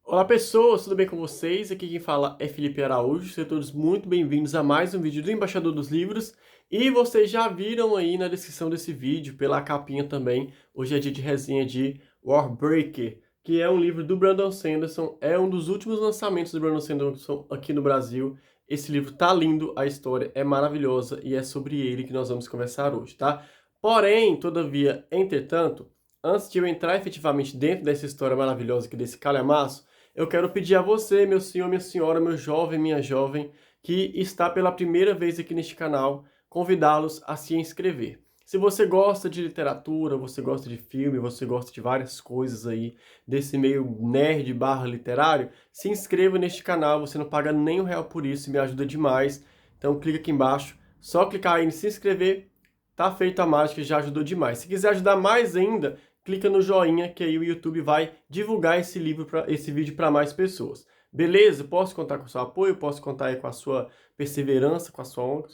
Olá pessoas, tudo bem com vocês? Aqui quem fala é Felipe Araújo, sejam todos muito bem-vindos a mais um vídeo do Embaixador dos Livros. E vocês já viram aí na descrição desse vídeo, pela capinha também, hoje é dia de resenha de Warbreaker, que é um livro do Brandon Sanderson, é um dos últimos lançamentos do Brandon Sanderson aqui no Brasil. Esse livro tá lindo, a história é maravilhosa e é sobre ele que nós vamos conversar hoje, tá? Porém, todavia, entretanto, antes de eu entrar efetivamente dentro dessa história maravilhosa aqui desse calhamaço, eu quero pedir a você, meu senhor, minha senhora, meu jovem, minha jovem, que está pela primeira vez aqui neste canal, convidá-los a se inscrever. Se você gosta de literatura, você gosta de filme, você gosta de várias coisas aí, desse meio nerd barra literário, se inscreva neste canal, você não paga nem R$1 por isso, me ajuda demais. Então clica aqui embaixo, só clicar aí em se inscrever, tá feita a mágica, já ajudou demais. Se quiser ajudar mais ainda, clica no joinha que aí o YouTube vai divulgar esse vídeo para mais pessoas. Beleza? Posso contar com o seu apoio, posso contar aí com a sua perseverança, com a sua honra.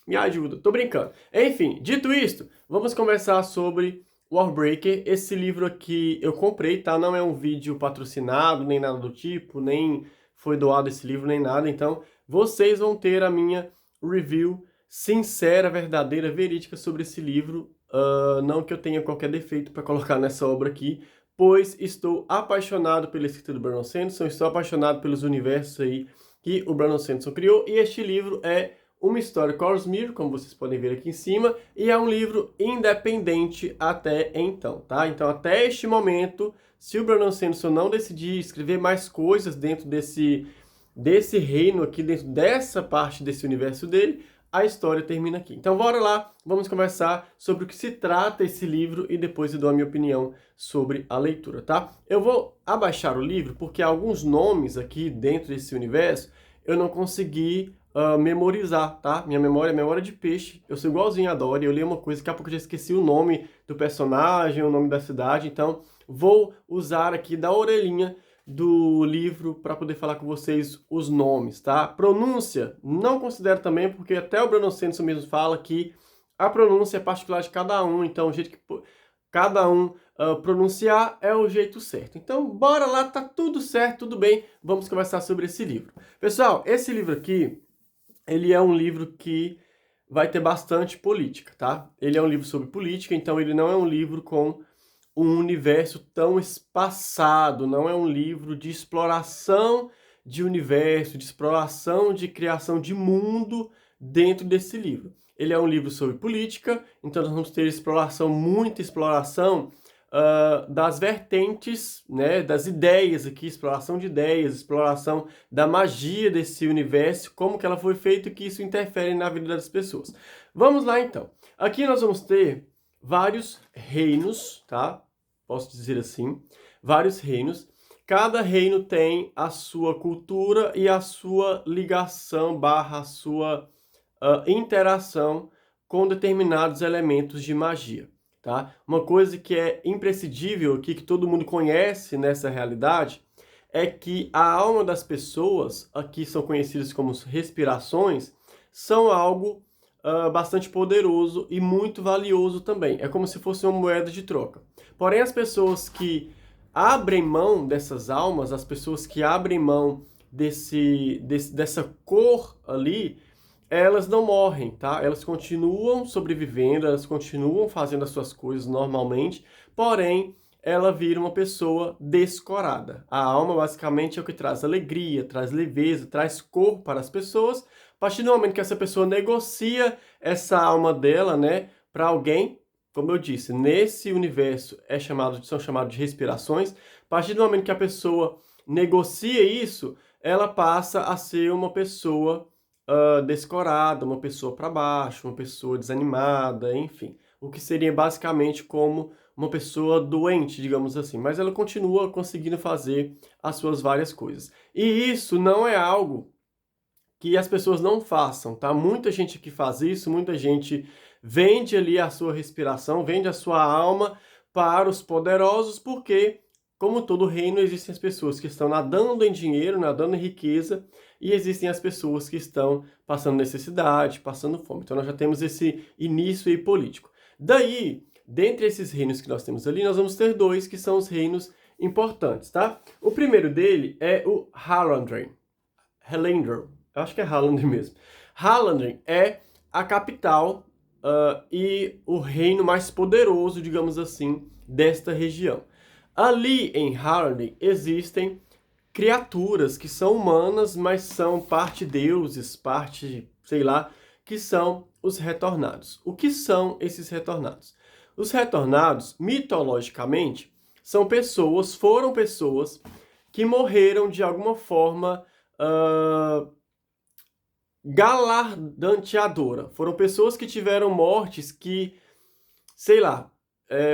Me ajuda, tô brincando. Enfim, dito isto, vamos conversar sobre Warbreaker. Esse livro aqui eu comprei, tá? Não é um vídeo patrocinado, nem nada do tipo, nem foi doado esse livro, nem nada. Então, vocês vão ter a minha review sincera, verdadeira, verídica sobre esse livro. Não que eu tenha qualquer defeito para colocar nessa obra aqui, pois estou apaixonado pela escrita do Brandon Sanderson, estou apaixonado pelos universos aí que o Brandon Sanderson criou, e este livro é uma história Cosmere, como vocês podem ver aqui em cima, e é um livro independente até então, tá? Então, até este momento, se o Brandon Sanderson não decidir escrever mais coisas dentro desse reino aqui, dentro dessa parte desse universo dele, a história termina aqui. Então, bora lá, vamos conversar sobre o que se trata esse livro e depois eu dou a minha opinião sobre a leitura, tá? Eu vou abaixar o livro porque alguns nomes aqui dentro desse universo eu não consegui memorizar, tá? Minha memória é memória de peixe, eu sou igualzinho a Dory, eu li uma coisa, daqui a pouco eu já esqueci o nome do personagem, o nome da cidade, então vou usar aqui da orelhinha do livro para poder falar com vocês os nomes, tá? Pronúncia, não considero também, porque até o Brandon Sanderson mesmo fala que a pronúncia é particular de cada um, então o jeito que cada um pronunciar é o jeito certo. Então, bora lá, tá tudo certo, tudo bem, vamos conversar sobre esse livro. Pessoal, esse livro aqui, ele é um livro que vai ter bastante política, tá? Ele é um livro sobre política, então ele não é um livro com um universo tão espaçado, não é um livro de exploração de universo, de exploração de criação de mundo dentro desse livro. Ele é um livro sobre política, então nós vamos ter exploração, muita exploração das vertentes, né, das ideias aqui, exploração de ideias, exploração da magia desse universo, como que ela foi feita e que isso interfere na vida das pessoas. Vamos lá então. Aqui nós vamos ter vários reinos, tá? Posso dizer assim, vários reinos. Cada reino tem a sua cultura e a sua ligação barra a sua interação com determinados elementos de magia, tá? Uma coisa que é imprescindível aqui, que todo mundo conhece nessa realidade, é que a alma das pessoas, aqui são conhecidas como respirações, são algo bastante poderoso e muito valioso também. É como se fosse uma moeda de troca. Porém, as pessoas que abrem mão dessas almas, as pessoas que abrem mão dessa cor ali, elas não morrem, tá? Elas continuam sobrevivendo, elas continuam fazendo as suas coisas normalmente, porém, ela vira uma pessoa descorada. A alma, basicamente, é o que traz alegria, traz leveza, traz cor para as pessoas. A partir do momento que essa pessoa negocia essa alma dela, né, para alguém, como eu disse, nesse universo são chamados de respirações. A partir do momento que a pessoa negocia isso, ela passa a ser uma pessoa descorada, uma pessoa para baixo, uma pessoa desanimada, enfim. O que seria basicamente como uma pessoa doente, digamos assim. Mas ela continua conseguindo fazer as suas várias coisas. E isso não é algo que as pessoas não façam, tá? Muita gente que faz isso, muita gente vende ali a sua respiração, vende a sua alma para os poderosos, porque, como todo reino, existem as pessoas que estão nadando em dinheiro, nadando em riqueza, e existem as pessoas que estão passando necessidade, passando fome. Então nós já temos esse início aí político. Daí, dentre esses reinos que nós temos ali, nós vamos ter dois que são os reinos importantes, tá? O primeiro dele é o Hallandren. Hallandren, eu acho que é Hallandren mesmo. Hallandren é a capital e o reino mais poderoso, digamos assim, desta região. Ali em Hallandren existem criaturas que são humanas, mas são parte deuses, parte, sei lá, que são os retornados. O que são esses retornados? Os retornados, mitologicamente, foram pessoas que morreram de alguma forma galardanteadora. Foram pessoas que tiveram mortes que, sei lá,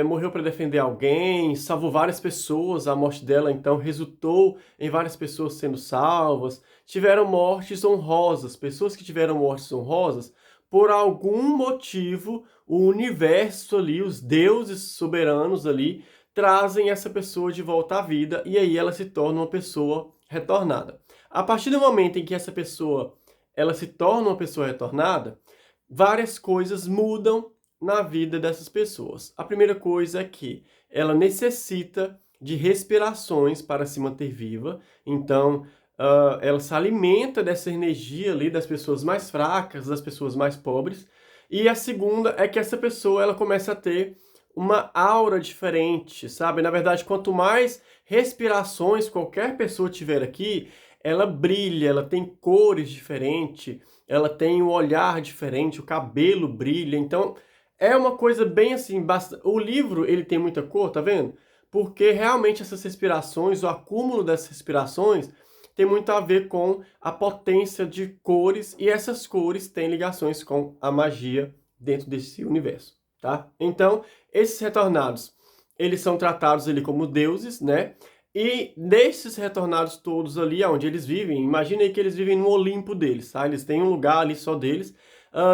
morreu para defender alguém, salvou várias pessoas, a morte dela então resultou em várias pessoas sendo salvas. Tiveram mortes honrosas, pessoas que tiveram mortes honrosas, por algum motivo, o universo ali, os deuses soberanos ali, trazem essa pessoa de volta à vida e aí ela se torna uma pessoa retornada. A partir do momento em que essa pessoa ela se torna uma pessoa retornada, várias coisas mudam na vida dessas pessoas. A primeira coisa é que ela necessita de respirações para se manter viva, então ela se alimenta dessa energia ali das pessoas mais fracas, das pessoas mais pobres. E a segunda é que essa pessoa ela começa a ter uma aura diferente, sabe? Na verdade, quanto mais respirações qualquer pessoa tiver aqui, ela brilha, ela tem cores diferentes, ela tem um olhar diferente, o cabelo brilha. Então, é uma coisa bem assim, o livro ele tem muita cor, tá vendo? Porque realmente essas respirações, o acúmulo dessas respirações tem muito a ver com a potência de cores e essas cores têm ligações com a magia dentro desse universo, tá? Então, esses retornados, eles são tratados ali como deuses, né? E desses retornados todos ali, onde eles vivem, imagina aí que eles vivem no Olimpo deles, tá? Eles têm um lugar ali só deles.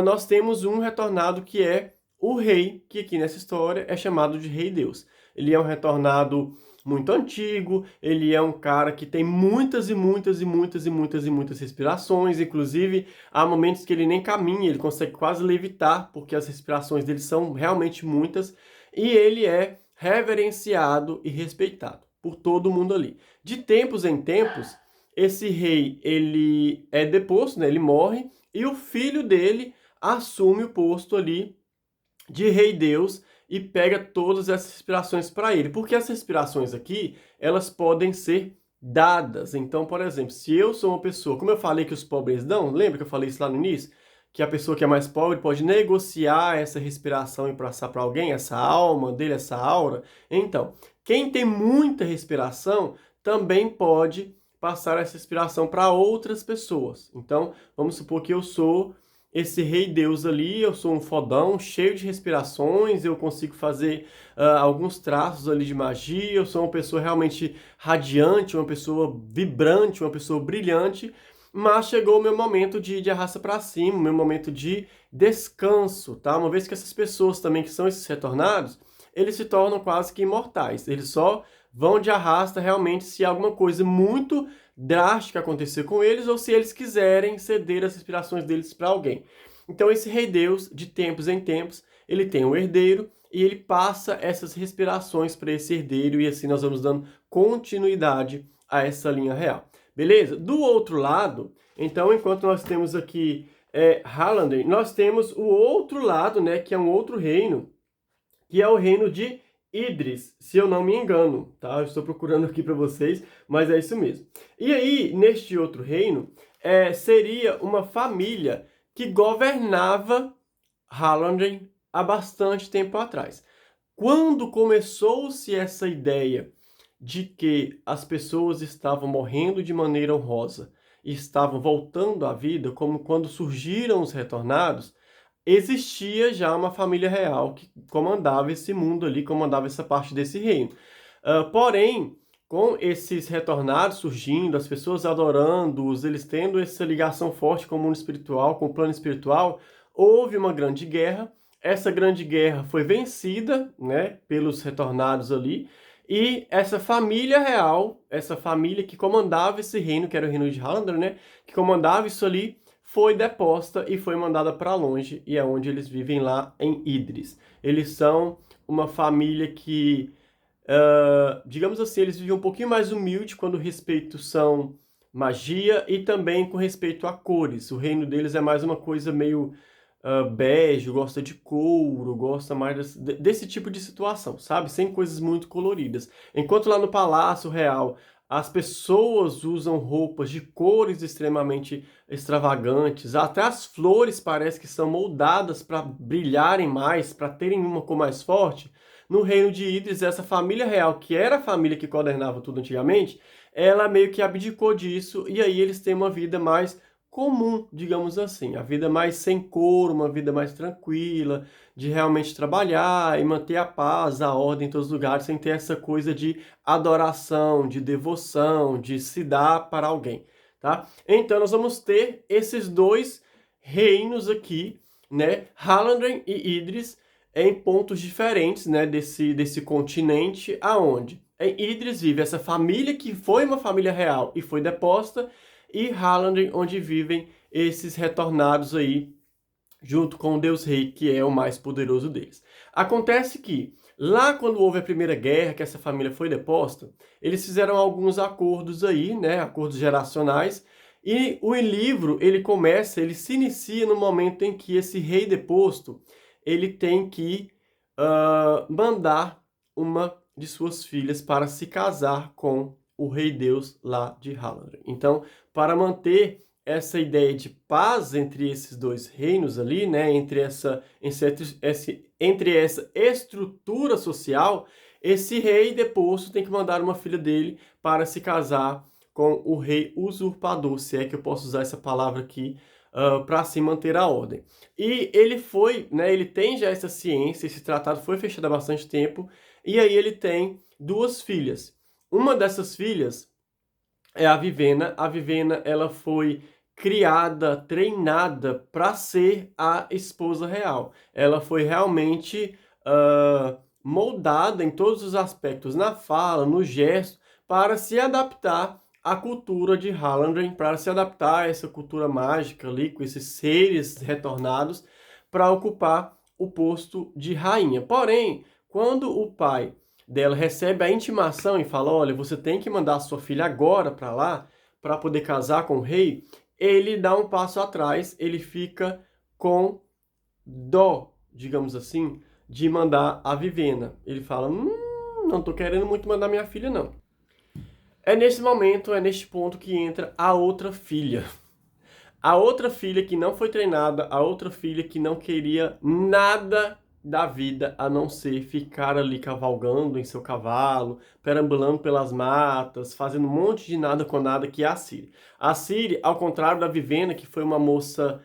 Nós temos um retornado que é o rei, que aqui nessa história é chamado de Rei Deus. Ele é um retornado muito antigo, ele é um cara que tem muitas e muitas e muitas e muitas e muitas respirações, inclusive há momentos que ele nem caminha, ele consegue quase levitar, porque as respirações dele são realmente muitas, e ele é reverenciado e respeitado por todo mundo ali. De tempos em tempos, esse rei, ele é deposto, né, ele morre, e o filho dele assume o posto ali de Rei Deus e pega todas essas respirações para ele. Porque essas respirações aqui, elas podem ser dadas. Então, por exemplo, se eu sou uma pessoa, como eu falei que os pobres dão, lembra que eu falei isso lá no início? Que a pessoa que é mais pobre pode negociar essa respiração e passar para alguém, essa alma dele, essa aura. Então, quem tem muita respiração também pode passar essa respiração para outras pessoas. Então, vamos supor que eu sou esse Rei Deus ali, eu sou um fodão, cheio de respirações, eu consigo fazer alguns traços ali de magia, eu sou uma pessoa realmente radiante, uma pessoa vibrante, uma pessoa brilhante, mas chegou o meu momento de arrasta para cima, o meu momento de descanso, tá? Uma vez que essas pessoas também, que são esses retornados, eles se tornam quase que imortais, eles só vão de arrasta realmente se alguma coisa muito drástica acontecer com eles ou se eles quiserem ceder as inspirações deles para alguém. Então esse Rei Deus, de tempos em tempos, ele tem um herdeiro e ele passa essas respirações para esse herdeiro e assim nós vamos dando continuidade a essa linha real. Beleza? Do outro lado, então enquanto nós temos aqui Hallandren, nós temos o outro lado, né, que é um outro reino, que é o reino de Idris, se eu não me engano, tá? Eu estou procurando aqui para vocês, mas é isso mesmo. E aí, neste outro reino, seria uma família que governava Hallandren há bastante tempo atrás. Quando começou-se essa ideia de que as pessoas estavam morrendo de maneira honrosa e estavam voltando à vida, como quando surgiram os retornados, existia já uma família real que comandava esse mundo ali, comandava essa parte desse reino. Porém, com esses retornados surgindo, as pessoas adorando-os, eles tendo essa ligação forte com o mundo espiritual, com o plano espiritual, houve uma grande guerra. Essa grande guerra foi vencida, né, pelos retornados ali, e essa família real, essa família que comandava esse reino, que era o reino de Hallandren, né, que comandava isso ali, foi deposta e foi mandada para longe, e é onde eles vivem lá em Idris. Eles são uma família que digamos assim, eles vivem um pouquinho mais humilde quando o respeito são magia e também com respeito a cores. O reino deles é mais uma coisa meio bege, gosta de couro, gosta mais desse tipo de situação, sabe? Sem coisas muito coloridas. Enquanto lá no Palácio Real as pessoas usam roupas de cores extremamente extravagantes, até as flores parece que são moldadas para brilharem mais, para terem uma cor mais forte. No reino de Idris, essa família real, que era a família que coordenava tudo antigamente, ela meio que abdicou disso e aí eles têm uma vida mais comum, digamos assim, a vida mais sem cor, uma vida mais tranquila, de realmente trabalhar e manter a paz, a ordem em todos os lugares, sem ter essa coisa de adoração, de devoção, de se dar para alguém, tá? Então nós vamos ter esses dois reinos aqui, né? Hallandren e Idris em pontos diferentes, né, desse continente, aonde em Idris vive essa família que foi uma família real e foi deposta, e Hallandren, onde vivem esses retornados aí, junto com o Deus Rei, que é o mais poderoso deles. Acontece que, lá quando houve a Primeira Guerra, que essa família foi deposta, eles fizeram alguns acordos aí, né, acordos geracionais, e o livro, ele se inicia no momento em que esse rei deposto, ele tem que mandar uma de suas filhas para se casar com o rei Deus lá de Hallandren. Então, para manter essa ideia de paz entre esses dois reinos ali, né, entre essa estrutura social, esse rei deposto tem que mandar uma filha dele para se casar com o rei usurpador, se é que eu posso usar essa palavra aqui, para se manter a ordem. E ele foi, né, ele tem já essa ciência, esse tratado foi fechado há bastante tempo, e aí ele tem duas filhas. Uma dessas filhas é a Vivena. A Vivena, ela foi criada, treinada para ser a esposa real. Ela foi realmente moldada em todos os aspectos, na fala, no gesto, para se adaptar à cultura de Hallandren, para se adaptar a essa cultura mágica ali, com esses seres retornados, para ocupar o posto de rainha. Porém, quando o pai dela recebe a intimação e fala, olha, você tem que mandar a sua filha agora para lá, para poder casar com o rei, ele dá um passo atrás, ele fica com dó, digamos assim, de mandar a Vivena. Ele fala, não tô querendo muito mandar minha filha, não. É nesse momento, é neste ponto que entra a outra filha. A outra filha que não foi treinada, a outra filha que não queria nada da vida a não ser ficar ali cavalgando em seu cavalo, perambulando pelas matas, fazendo um monte de nada com nada, que é a Ciri. A Ciri, ao contrário da Vivena, que foi uma moça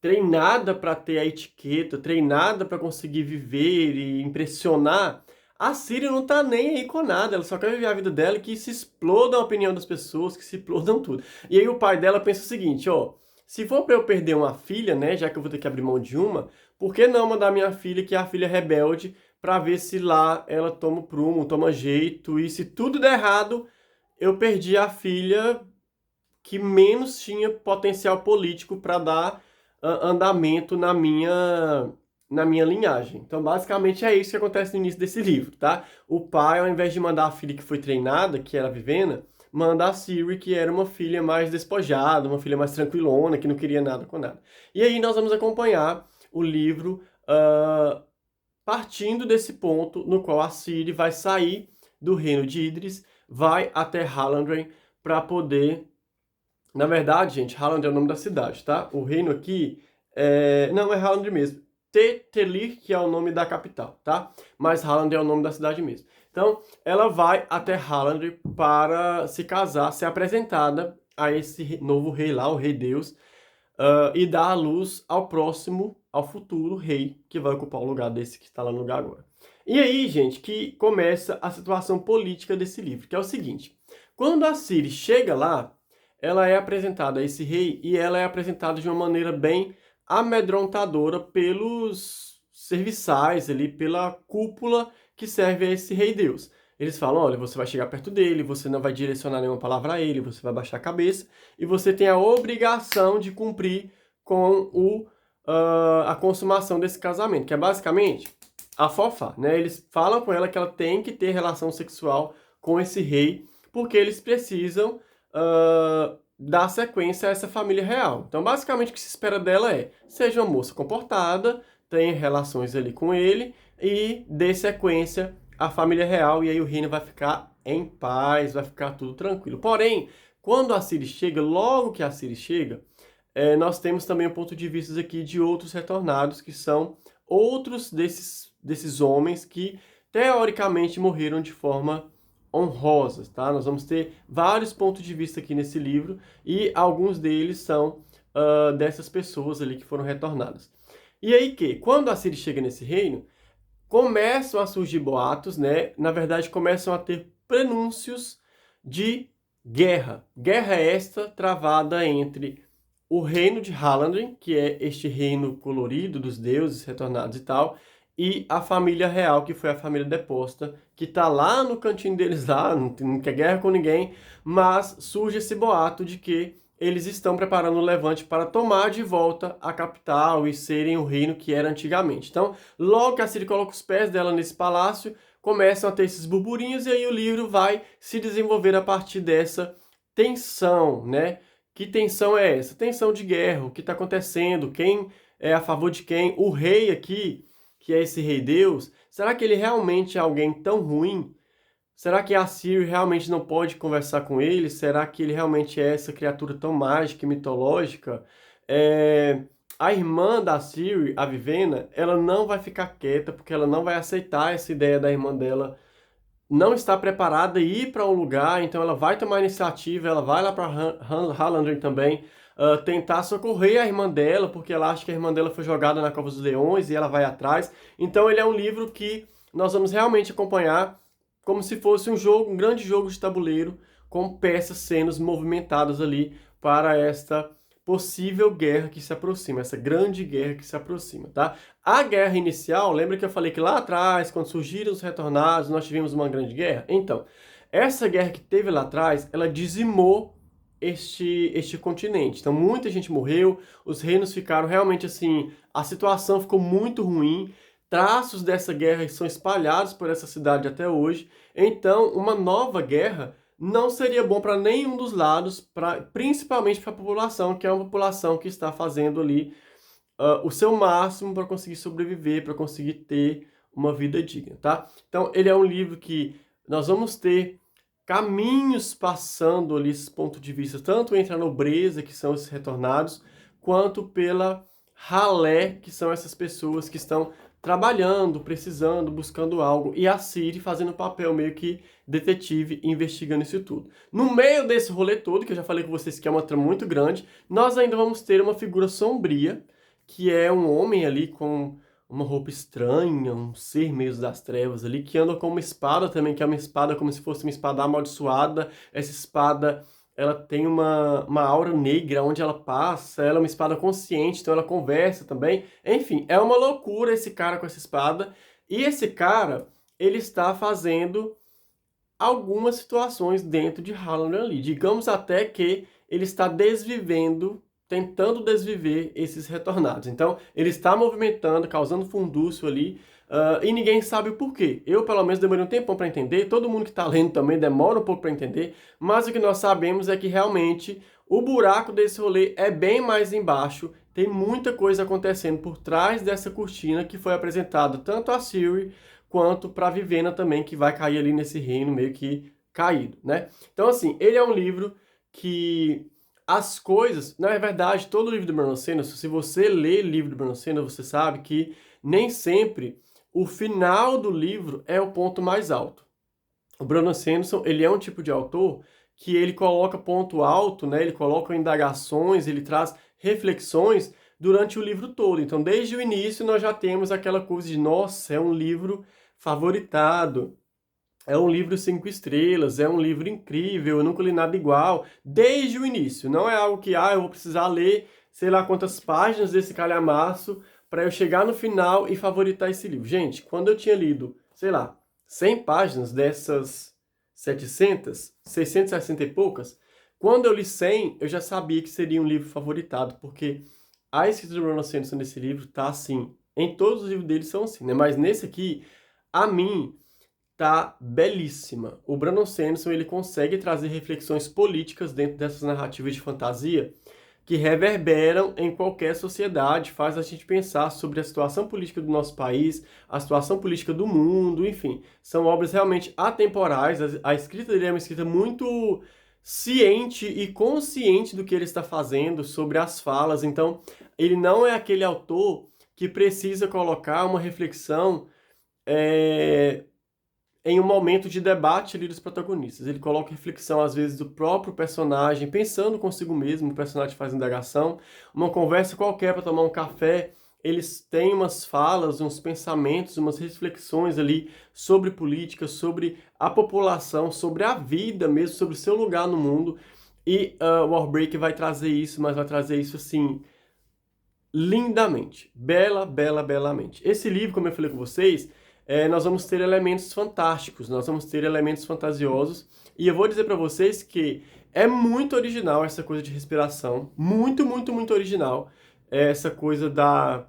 treinada para ter a etiqueta, treinada para conseguir viver e impressionar, a Ciri não tá nem aí com nada, ela só quer viver a vida dela, que se explodam a opinião das pessoas, que se explodam tudo. E aí o pai dela pensa o seguinte, ó, se for para eu perder uma filha, né, já que eu vou ter que abrir mão de uma, por que não mandar minha filha, que é a filha rebelde, para ver se lá ela toma o prumo, toma jeito, e se tudo der errado, eu perdi a filha que menos tinha potencial político para dar andamento na minha linhagem. Então, basicamente, é isso que acontece no início desse livro, tá? O pai, ao invés de mandar a filha que foi treinada, que era a Vivena, manda a Ciri, que era uma filha mais despojada, uma filha mais tranquilona, que não queria nada com nada. E aí nós vamos acompanhar o livro partindo desse ponto no qual a Ciri vai sair do reino de Idris, vai até Hallandren para poder... Na verdade, gente, Hallandren é o nome da cidade, tá? O reino aqui não, é Hallandren mesmo. Telir, que é o nome da capital, tá? Mas Hallandren é o nome da cidade mesmo. Então, ela vai até Hallandren para se casar, ser apresentada a esse novo rei lá, o rei Deus, e dar a luz ao futuro rei, que vai ocupar o lugar desse que está lá no lugar agora. E aí, gente, que começa a situação política desse livro, que é o seguinte. Quando a Ciri chega lá, ela é apresentada a esse rei e ela é apresentada de uma maneira bem amedrontadora pelos serviçais ali, pela cúpula que serve a esse rei Deus. Eles falam, olha, você vai chegar perto dele, você não vai direcionar nenhuma palavra a ele, você vai baixar a cabeça e você tem a obrigação de cumprir com a consumação desse casamento, que é basicamente afofar, né? Eles falam com ela que ela tem que ter relação sexual com esse rei, porque eles precisam dar sequência a essa família real. Então, basicamente, o que se espera dela é, seja uma moça comportada, tenha relações ali com ele e dê sequência à família real, e aí o reino vai ficar em paz, vai ficar tudo tranquilo. Porém, quando a Ciri chega, logo que a Ciri chega, nós temos também um ponto de vista aqui de outros retornados, que são outros desses homens que teoricamente morreram de forma honrosa, tá? Nós vamos ter vários pontos de vista aqui nesse livro e alguns deles são dessas pessoas ali que foram retornadas. E aí quando a Ciri chega nesse reino, começam a surgir boatos, né? Na verdade, começam a ter prenúncios de guerra. Guerra esta travada entre o reino de Hallandren, que é este reino colorido dos deuses retornados e tal, e a família real, que foi a família deposta, que tá lá no cantinho deles lá, não quer guerra com ninguém, mas surge esse boato de que eles estão preparando o levante para tomar de volta a capital e serem o reino que era antigamente. Então, logo que a Ciri coloca os pés dela nesse palácio, começam a ter esses burburinhos e aí o livro vai se desenvolver a partir dessa tensão, né? Que tensão é essa? Tensão de guerra, o que está acontecendo, quem é a favor de quem? O rei aqui, que é esse rei Deus, será que ele realmente é alguém tão ruim? Será que a Ciri realmente não pode conversar com ele? Será que ele realmente é essa criatura tão mágica e mitológica? A irmã da Ciri, a Vivenna, ela não vai ficar quieta, porque ela não vai aceitar essa ideia da irmã dela não está preparada a ir para um lugar, então ela vai tomar iniciativa, ela vai lá para Hallandren também, tentar socorrer a irmã dela, porque ela acha que a irmã dela foi jogada na Cova dos Leões e ela vai atrás. Então ele é um livro que nós vamos realmente acompanhar como se fosse um jogo, um grande jogo de tabuleiro, com peças sendo movimentadas ali para esta possível guerra que se aproxima, essa grande guerra que se aproxima, tá? A guerra inicial, lembra que eu falei que lá atrás, quando surgiram os retornados, nós tivemos uma grande guerra? Então, essa guerra que teve lá atrás, ela dizimou este continente. Então, muita gente morreu, os reinos ficaram realmente assim, a situação ficou muito ruim, traços dessa guerra são espalhados por essa cidade até hoje. Então, uma nova guerra não seria bom para nenhum dos lados, principalmente para a população, que é uma população que está fazendo ali o seu máximo para conseguir sobreviver, para conseguir ter uma vida digna, tá? Então, ele é um livro que nós vamos ter caminhos passando ali esse ponto de vista, tanto entre a nobreza, que são esses retornados, quanto pela ralé, que são essas pessoas que estão trabalhando, precisando, buscando algo, e a Ciri fazendo um papel meio que detetive, investigando isso tudo. No meio desse rolê todo, que eu já falei com vocês que é uma trama muito grande, nós ainda vamos ter uma figura sombria, que é um homem ali com uma roupa estranha, um ser meio das trevas ali, que anda com uma espada também, que é uma espada como se fosse uma espada amaldiçoada. Essa espada, ela tem uma aura negra onde ela passa, ela é uma espada consciente, então ela conversa também. Enfim, é uma loucura esse cara com essa espada. E esse cara, ele está fazendo algumas situações dentro de Hallandren ali. Digamos até que ele está desvivendo, tentando desviver esses retornados. Então, ele está movimentando, causando fundúcio ali, e ninguém sabe o porquê. Eu, pelo menos, demorei um tempão para entender, todo mundo que está lendo também demora um pouco para entender, mas o que nós sabemos é que realmente o buraco desse rolê é bem mais embaixo, tem muita coisa acontecendo por trás dessa cortina que foi apresentada tanto a Ciri quanto para a Vivenna também, que vai cair ali nesse reino meio que caído, né? Então, assim, ele é um livro que as coisas... Na verdade, todo livro do Brandon Sanderson, se você lê o livro do Brandon Sanderson, você sabe que nem sempre o final do livro é o ponto mais alto. O Brandon Sanderson, ele é um tipo de autor que ele coloca ponto alto, né? Ele coloca indagações, ele traz reflexões durante o livro todo. Então, desde o início, nós já temos aquela coisa de, nossa, é um livro favoritado, é um livro 5 estrelas, é um livro incrível, eu nunca li nada igual, desde o início. Não é algo que, eu vou precisar ler sei lá quantas páginas desse calhamaço para eu chegar no final e favoritar esse livro. Gente, quando eu tinha lido, sei lá, 100 páginas dessas 700, 660 e poucas, quando eu li 100, eu já sabia que seria um livro favoritado, porque a escrita do Brandon Sanderson nesse livro tá assim, Em todos os livros dele são assim, né? Mas nesse aqui, a mim, tá belíssima. O Brandon Sanderson, ele consegue trazer reflexões políticas dentro dessas narrativas de fantasia que reverberam em qualquer sociedade, faz a gente pensar sobre a situação política do nosso país, a situação política do mundo, enfim. São obras realmente atemporais. A escrita dele é uma escrita muito ciente e consciente do que ele está fazendo, sobre as falas. Então, ele não é aquele autor que precisa colocar uma reflexão em um momento de debate ali dos protagonistas. Ele coloca reflexão, às vezes, do próprio personagem, pensando consigo mesmo, o personagem faz indagação, uma conversa qualquer para tomar um café, eles têm umas falas, uns pensamentos, umas reflexões ali sobre política, sobre a população, sobre a vida mesmo, sobre o seu lugar no mundo, e o Warbreak vai trazer isso, mas vai trazer isso, assim, lindamente, belamente. Esse livro, como eu falei com vocês, nós vamos ter elementos fantásticos, nós vamos ter elementos fantasiosos, e eu vou dizer para vocês que é muito original essa coisa de respiração, muito original, essa coisa da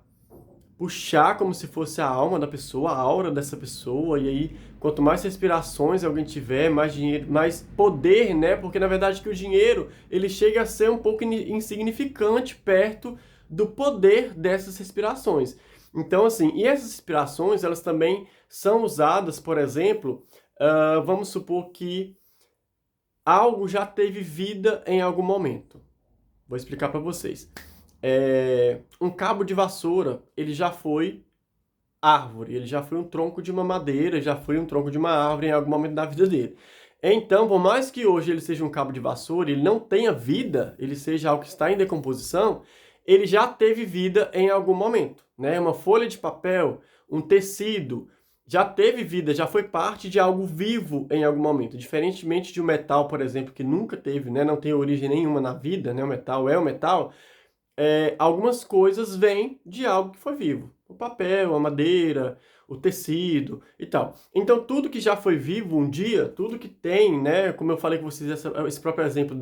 puxar como se fosse a alma da pessoa, a aura dessa pessoa, e aí quanto mais respirações alguém tiver, mais dinheiro, mais poder, né? Porque na verdade que o dinheiro, ele chega a ser um pouco insignificante perto do poder dessas respirações. Então, assim, e essas respirações, elas também são usadas, por exemplo, vamos supor que algo já teve vida em algum momento. Vou explicar para vocês. Um cabo de vassoura, ele já foi árvore, ele já foi um tronco de uma madeira, já foi um tronco de uma árvore em algum momento da vida dele. Então, por mais que hoje ele seja um cabo de vassoura, ele não tenha vida, ele seja algo que está em decomposição, ele já teve vida em algum momento, né? Uma folha de papel, um tecido, já teve vida, já foi parte de algo vivo em algum momento. Diferentemente de um metal, por exemplo, que nunca teve, né? Não tem origem nenhuma na vida, né? O metal é o metal. Algumas coisas vêm de algo que foi vivo. O papel, a madeira, o tecido e tal. Então, tudo que já foi vivo um dia, tudo que tem, né? Como eu falei com vocês, esse próprio exemplo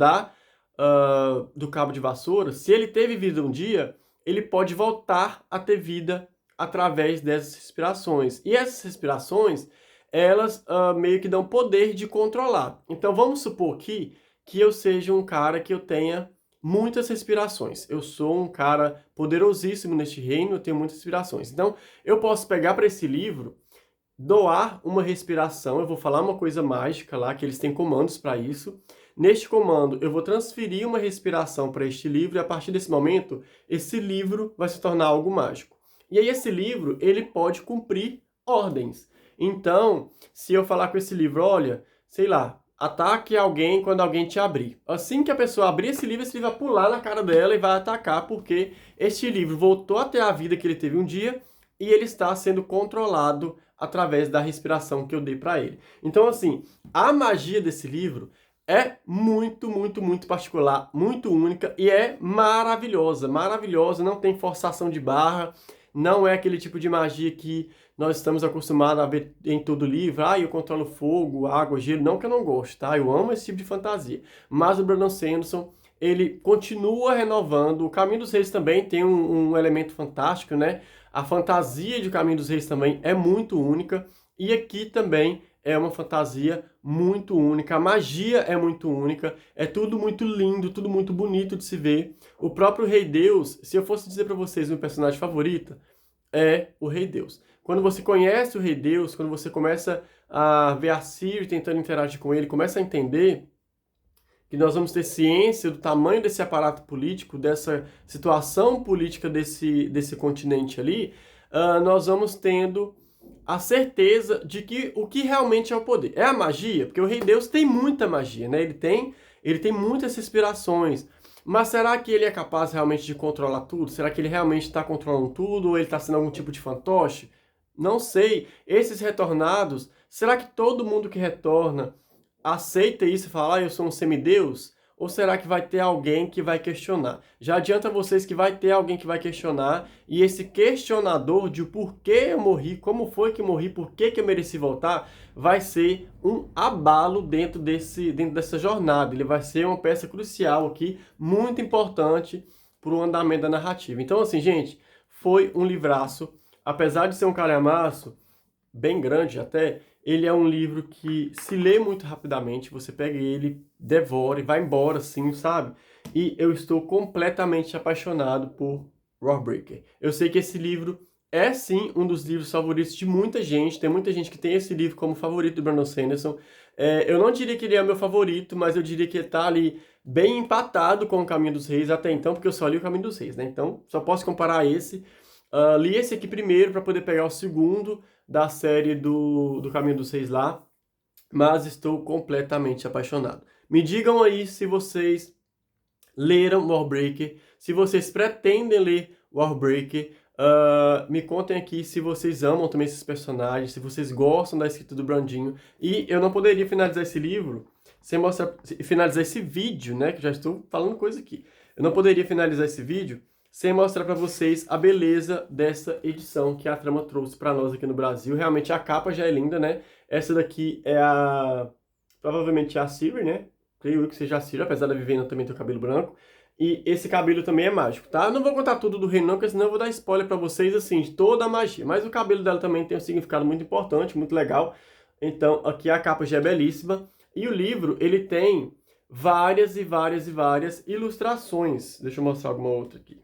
do cabo de vassoura, se ele teve vida um dia, ele pode voltar a ter vida através dessas respirações. E essas respirações, elas meio que dão poder de controlar. Então, vamos supor que eu seja um cara que eu tenha muitas respirações. Eu sou um cara poderosíssimo neste reino, eu tenho muitas respirações. Então, eu posso pegar para esse livro, doar uma respiração, eu vou falar uma coisa mágica lá, que eles têm comandos para isso. Neste comando, eu vou transferir uma respiração para este livro, e a partir desse momento, esse livro vai se tornar algo mágico. E aí esse livro, ele pode cumprir ordens. Então, se eu falar com esse livro, olha, sei lá, ataque alguém quando alguém te abrir. Assim que a pessoa abrir esse livro vai pular na cara dela e vai atacar, porque este livro voltou a ter a vida que ele teve um dia e ele está sendo controlado através da respiração que eu dei para ele. Então, assim, a magia desse livro é muito particular, muito única e é maravilhosa, não tem forçação de barra, não é aquele tipo de magia que nós estamos acostumados a ver em todo livro. Eu controlo fogo, água, gelo. Não que eu não gosto, tá? Eu amo esse tipo de fantasia. Mas o Brandon Sanderson, ele continua renovando. O Caminho dos Reis também tem um elemento fantástico, né? A fantasia de Caminho dos Reis também é muito única. E aqui também é uma fantasia muito única. A magia é muito única. É tudo muito lindo, tudo muito bonito de se ver. O próprio Rei Deus, se eu fosse dizer para vocês meu personagem favorito, é o Rei Deus. Quando você conhece o Rei Deus, quando você começa a ver a Ciri tentando interagir com ele, começa a entender que nós vamos ter ciência do tamanho desse aparato político, dessa situação política desse continente ali, nós vamos tendo a certeza de que o que realmente é o poder. É a magia, porque o Rei Deus tem muita magia, né? Ele tem muitas respirações. Mas será que ele é capaz realmente de controlar tudo? Será que ele realmente está controlando tudo? Ou ele está sendo algum tipo de fantoche? Não sei. Esses retornados, será que todo mundo que retorna aceita isso e fala, eu sou um semideus? Ou será que vai ter alguém que vai questionar? Já adianta vocês que vai ter alguém que vai questionar, e esse questionador de por que eu morri, como foi que eu morri, por que eu mereci voltar, vai ser um abalo dentro dessa jornada. Ele vai ser uma peça crucial aqui, muito importante para o andamento da narrativa. Então, assim, gente, foi um livraço. apesar de ser um calhamaço bem grande até, ele é um livro que se lê muito rapidamente, você pega ele, devora e vai embora, assim, sabe? E eu estou completamente apaixonado por Warbreaker. Eu sei que esse livro é, sim, um dos livros favoritos de muita gente, tem muita gente que tem esse livro como favorito do Brandon Sanderson. Eu não diria que ele é o meu favorito, mas eu diria que ele tá ali bem empatado com O Caminho dos Reis até então, porque eu só li O Caminho dos Reis, né? Então, só posso comparar a esse. Li esse aqui primeiro para poder pegar o segundo da série do Caminho dos Reis lá, mas estou completamente apaixonado. Me digam aí se vocês leram Warbreaker, se vocês pretendem ler Warbreaker, me contem aqui se vocês amam também esses personagens, se vocês gostam da escrita do Brandinho, e eu não poderia finalizar esse livro sem mostrar, finalizar esse vídeo, né, que já estou falando coisa aqui. Eu não poderia finalizar esse vídeo sem mostrar para vocês a beleza dessa edição que a Trama trouxe para nós aqui no Brasil. Realmente a capa já é linda, né? Essa daqui é provavelmente é a Ciri, né? Creio eu que seja a Ciri, apesar da Vivienne também ter o cabelo branco. E esse cabelo também é mágico, tá? Eu não vou contar tudo do reino não, porque senão eu vou dar spoiler para vocês, assim, de toda a magia. Mas o cabelo dela também tem um significado muito importante, muito legal. Então, aqui a capa já é belíssima. E o livro, ele tem várias e várias e várias ilustrações. Deixa eu mostrar alguma outra aqui.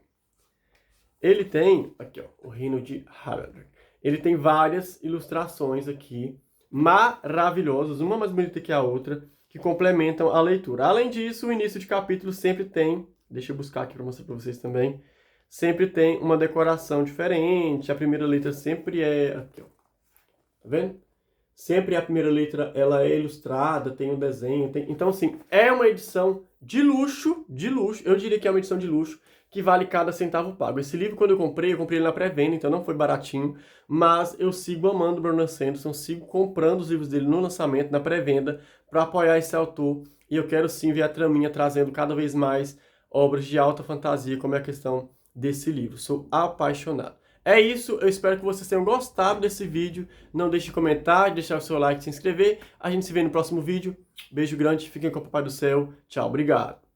Ele tem, aqui ó, o reino de Harad. Ele tem várias ilustrações aqui, maravilhosas, uma mais bonita que a outra, que complementam a leitura. Além disso, o início de capítulo sempre tem, deixa eu buscar aqui para mostrar para vocês também, sempre tem uma decoração diferente, a primeira letra sempre é, aqui ó, tá vendo? Sempre a primeira letra, ela é ilustrada, tem um desenho, então assim, é uma edição de luxo, eu diria que é uma edição de luxo, que vale cada centavo pago. Esse livro, quando eu comprei ele na pré-venda, então não foi baratinho, mas eu sigo amando o Brandon Sanderson, sigo comprando os livros dele no lançamento, na pré-venda, para apoiar esse autor, e eu quero sim ver a Traminha trazendo cada vez mais obras de alta fantasia, como é a questão desse livro. Sou apaixonado. É isso, eu espero que vocês tenham gostado desse vídeo. Não deixe de comentar, de deixar o seu like, se inscrever. A gente se vê no próximo vídeo. Beijo grande, fiquem com o Papai do Céu. Tchau, obrigado.